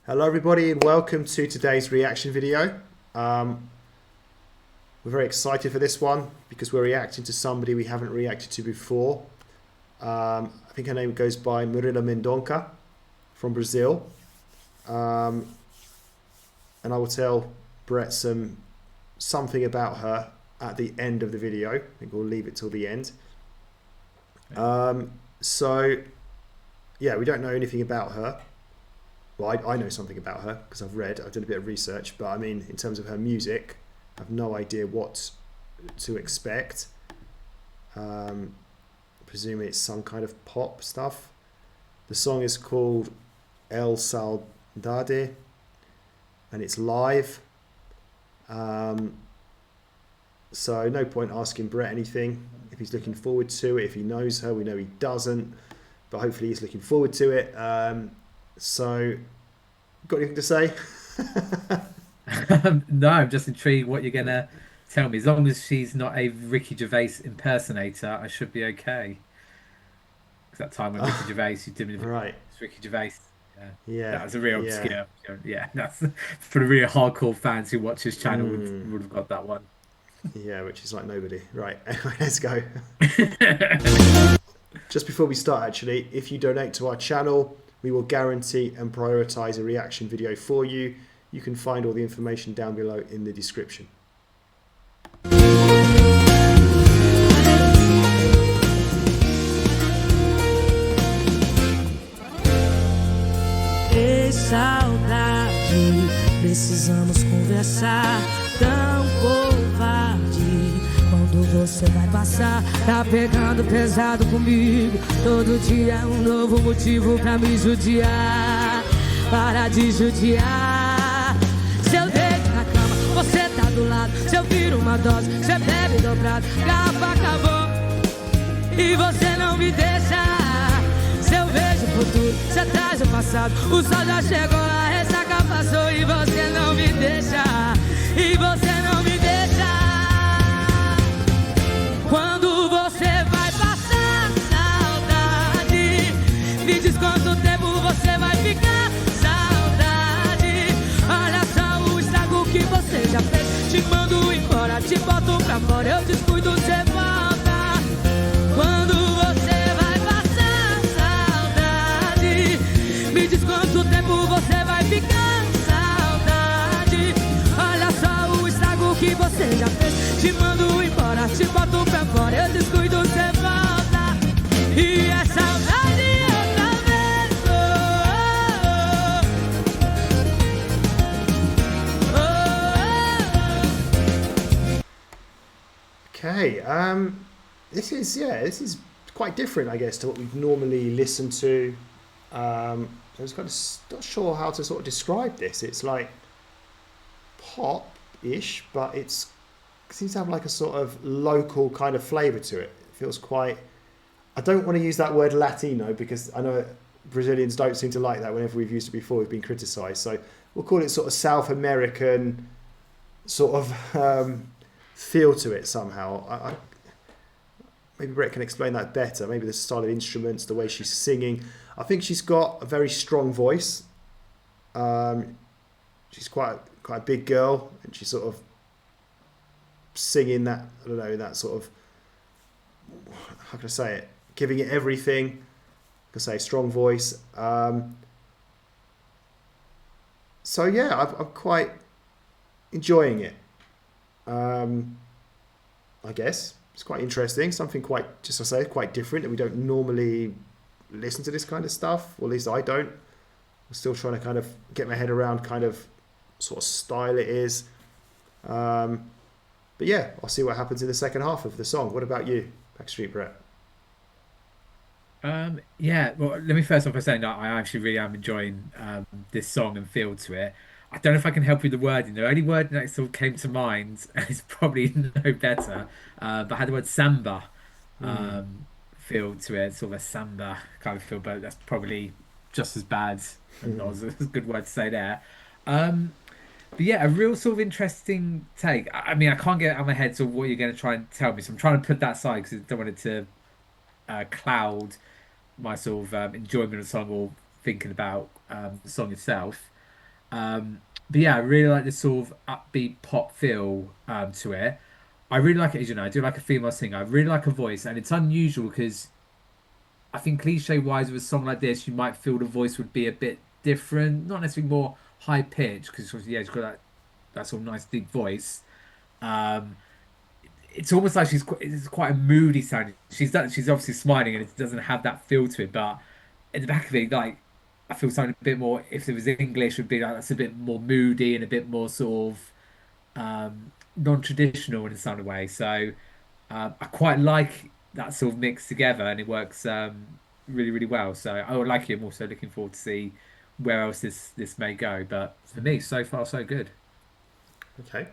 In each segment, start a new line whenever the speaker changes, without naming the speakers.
Hello everybody and welcome to today's reaction video. We're very excited for this one because we're reacting to somebody we haven't reacted to before. I think her name goes by Marília Mendonça from Brazil. And I will tell Brett something about her at the end of the video. I think we'll leave it till the end. So yeah, we don't know anything about her. Well, I know something about her because I've done a bit of research, but I mean, in terms of her music, I have no idea what to expect. Presumably it's some kind of pop stuff. The song is called Ei Saudade and it's live. So no point asking Brett anything. If he's looking forward to it, if he knows her, we know he doesn't, but hopefully he's looking forward to it. So, got anything to say?
No, I'm just intrigued what you're gonna tell me. As long as she's not a Ricky Gervais impersonator, I should be okay. 'Cause that time when Ricky Gervais, you did me the
Right.
it's Ricky Gervais. Yeah,
Yeah.
that was a real
Yeah.
obscure. Yeah, that's for the real hardcore fans who watch his channel would
Mm,
would have got that one.
yeah, which is like nobody. Right. Anyway, let's go. Just before we start, actually, if you donate to our channel, we will guarantee and prioritize a reaction video for you. You can find all the information down below in the description.
Ei, saudade, precisamos conversar. Tão covarde quando você vai passar. Tá pegando pesado comigo. Todo dia é um novo motivo pra me judiar. Para de judiar. Se eu deito na cama, você tá do lado. Se eu viro uma dose, você bebe dobrado. Garrafa acabou e você não me deixa. Se eu vejo o futuro, você traz o passado. O sol já chegou, a ressaca passou e você não me deixa. E você não me deixa. Quando você vai passar saudade, me diz quanto tempo você vai ficar. Saudade, olha só o estrago que você já fez. Te mando embora, te boto pra fora. Eu descuido, você volta. Quando você vai passar saudade, me diz quanto tempo você vai ficar. Saudade, olha só o estrago que você já fez. Te mando embora, te boto pra fora. Eu descuido, você volta. E é saudade outra vez.
Okay. This is quite different, I guess, to what we've normally listened to. I was kind of not sure how to sort of describe this. It's like pop-ish, but it seems to have like a sort of local kind of flavour to it. It feels quite. I don't want to use that word Latino because I know Brazilians don't seem to like that. Whenever we've used it before, we've been criticised. So we'll call it sort of South American sort of feel to it somehow. Maybe Brett can explain that better. Maybe the style of instruments, the way she's singing. I think she's got a very strong voice. She's quite a big girl, and she's sort of singing that, I don't know, that sort of, how can I say it, giving it everything. I can say strong voice. So yeah, I'm quite enjoying it. I guess it's quite interesting. Something quite, just to say, quite different that we don't normally listen to this kind of stuff. Or at least I don't. I'm still trying to kind of get my head around kind of sort of style it is. But yeah, I'll see what happens in the second half of the song. What about you, Backstreet Brett?
Yeah. Well, let me first off by saying that I actually really am enjoying this song and feel to it. I don't know if I can help you with the wording. The only word that sort of came to mind, and it's probably no better, but I had the word samba
Hmm.
feel to it, sort of a samba kind of feel, but that's probably just as bad and not as a good word to say there. Um, but yeah, a real sort of interesting take. I mean, I can't get out of my head sort of what you're going to try and tell me, so I'm trying to put that aside because I don't want it to cloud my sort of enjoyment of the song or thinking about the song itself. But yeah, I really like this sort of upbeat pop feel to it. I really like it, as you know, I do like a female singer. I really like her voice, and it's unusual because I think cliche wise with a song like this, you might feel the voice would be a bit different, not necessarily more high pitched, because yeah, she's got that sort of nice deep voice. Um, it's almost like it's quite a moody sound. She's obviously smiling and it doesn't have that feel to it, but in the back of it, like I feel something a bit more. If it was English, would be like that's a bit more moody and a bit more sort of non-traditional in some way. So I quite like that sort of mix together, and it works really, really well. So I would like it. I'm also looking forward to see where else this may go. But for me, so far so good.
Okay.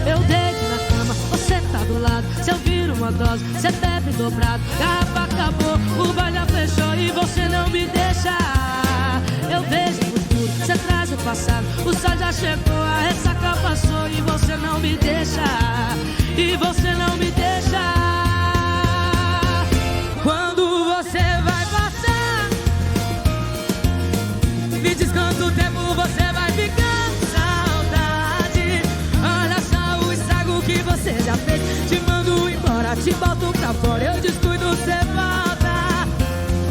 Eu deito na cama, você tá do lado. Se eu viro uma dose, você bebe dobrado. Garrafa acabou, o baile fechou e você não me deixa. Eu vejo o futuro, você traz o passado. O sol já chegou, a ressaca passou e você não me deixa. E você não me deixa. Quando você vai passar, me diz quanto tempo você vai ficar. Que você já fez, te mando embora, te boto pra fora, eu descuido, você volta.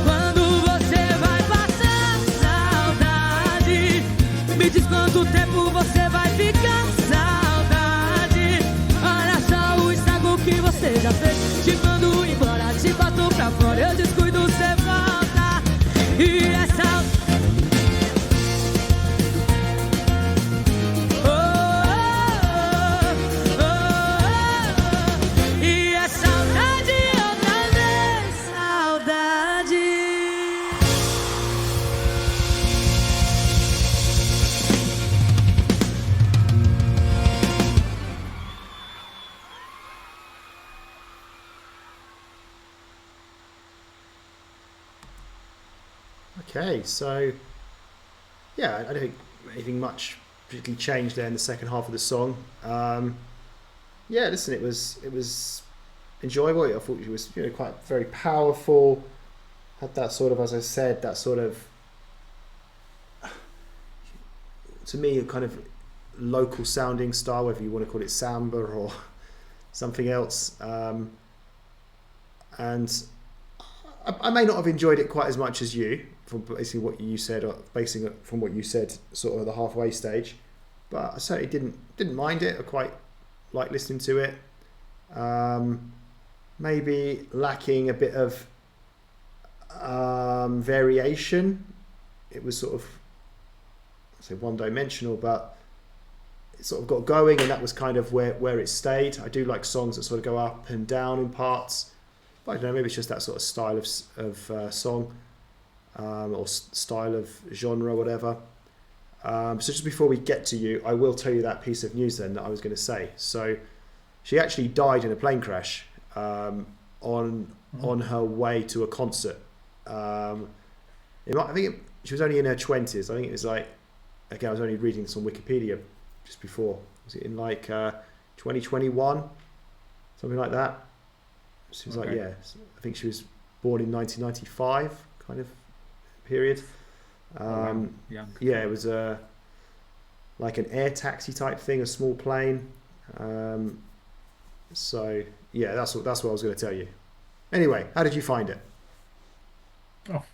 Quando você vai passar saudade, me diz quanto tempo você vai ficar. Saudade, olha só o estrago que você já fez, te mando embora, te boto pra fora, eu descuido, você volta. E essa
Okay, so yeah, I don't think anything much particularly changed there in the second half of the song. Yeah, listen, it was enjoyable. I thought it was quite very powerful. Had that sort of, as I said, that sort of to me a kind of local sounding style, whether you want to call it samba or something else. And I may not have enjoyed it quite as much as you, from basically what you said, or basing it from what you said, sort of the halfway stage. But I certainly didn't mind it. I quite like listening to it. Maybe lacking a bit of variation. It was sort of, I say, one-dimensional, but it sort of got going, and that was kind of where it stayed. I do like songs that sort of go up and down in parts. I don't know, maybe it's just that sort of style of song or style of genre, whatever. So just before we get to you, I will tell you that piece of news then that I was going to say. So she actually died in a plane crash on her way to a concert. She was only in her 20s. I think it was like, again, I was only reading this on Wikipedia just before. Was it in like 2021? Something like that. She was like, yeah, I think she was born in 1995 kind of period.
Young.
Yeah, it was like an air taxi type thing, a small plane. So yeah, that's what I was going to tell you. Anyway, how did you find it?
Oh,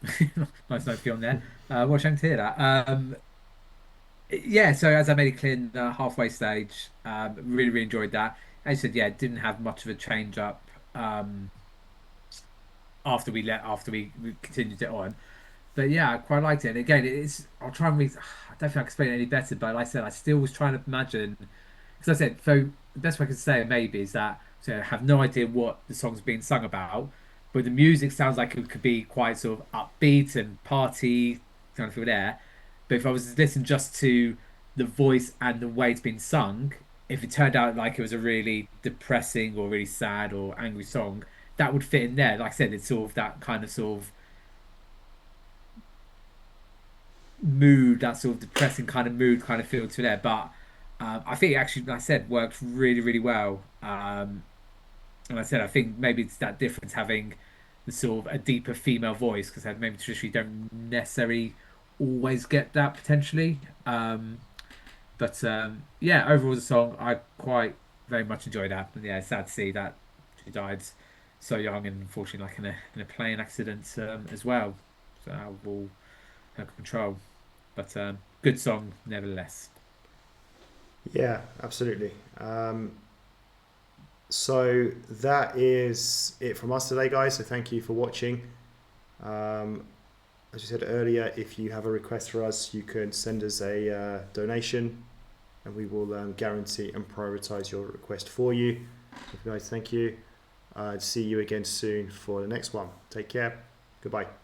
nice note for you on there. Well, shame to hear that. Yeah, so as I made it clear in the halfway stage, really, really enjoyed that. As I said, yeah, didn't have much of a change up after we continued it on. But yeah, I quite liked it. And again, I'll try and I don't think I can explain it any better, but like I said, I still was trying to imagine, because I said, so the best way I can say it maybe is that, so I have no idea what the song's being sung about, but the music sounds like it could be quite sort of upbeat and party kind of feel there. But if I was to listen just to the voice and the way it's been sung, if it turned out like it was a really depressing or really sad or angry song, that would fit in there. Like I said, it's sort of that kind of sort of mood, that sort of depressing kind of mood kind of feel to there. But I think it actually, like I said, worked really, really well. And I said, I think maybe it's that difference having the sort of a deeper female voice because maybe traditionally don't necessarily always get that potentially. But yeah, overall the song I quite very much enjoyed that. And yeah, it's sad to see that she died so young and unfortunately like in a plane accident as well. So out of all her control. But good song nevertheless.
Yeah, absolutely. So that is it from us today, guys. So thank you for watching. As you said earlier, if you have a request for us, you can send us a donation, and we will guarantee and prioritize your request for you. So guys, thank you. See you again soon for the next one. Take care. Goodbye.